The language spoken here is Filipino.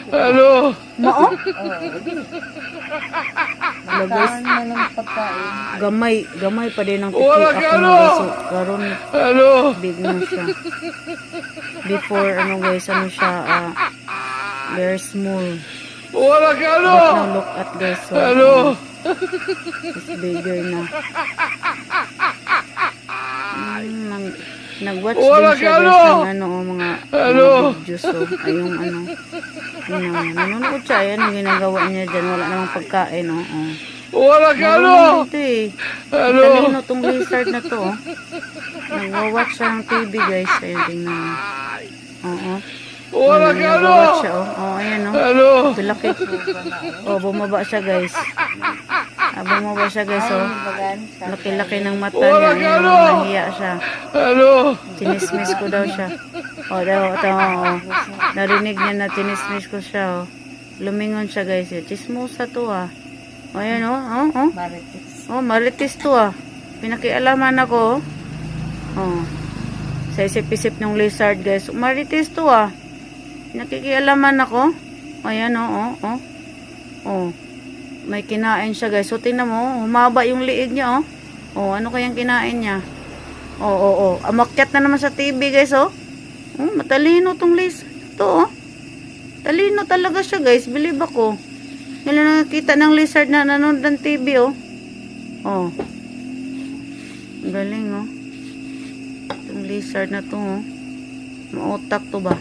Hello. Mao? Nagkaroon na ng pagkain. Gamay pa din ang tiki Wala ako ka, ng ano? guys. So, karon Hello. big na siya. Before, ano guys, ano siya, very small. Wala ka, ano? But now look at guys, so, Hello. it's bigger na. Nag-watch Wala din siya ka, guys ano? ng ano, mga Hello. videos. So, ay yung ano, nanonood siya. Ayan ang ginagawa niya dyan. Wala namang pagkain, oh. Wala ka, ano? Marunong ito eh. Hello. Talino tong lizard na to, oh. Nag-watch siya ng TV guys. Ayun, tingnan mo. Oo. Wala ka, ano? Nag-watch siya, oh. Oh, ayan, oh. Hello. Laki. Oh, bumaba siya guys. Bumaba siya guys, oh. Laki-laki ng mata niya. Wala ka, Ayun, ano? oh, nahiya siya. Hello. Tinismis ko daw siya. Oh, ito, oh. Narinig niya na tinismis ko siya, oh. Lumingon siya guys, eh. Chismosa to, ah. Oh, ayan, oh. Oh. Marites. Oh, marites to, ah. Pinakialaman ako, oh. Oh. Sa isip-isip ng lizard guys. Marites to, ah. Nakikialaman ako. Ayan, oh. Oh. May kinain siya guys. So, tingnan mo. Humaba yung liig niya, oh. Oh, ano kayang kinain niya? Oh. Amakyat na naman sa TV guys, oh. Oh, matalino tong lizard. Ito, oh. Talino talaga siya guys. Believe ako. Yan lang nakakita ng lizard na nanonood ng TV, oh. Oh. Galing, oh. Itong lizard na to, oh. Mautak to ba?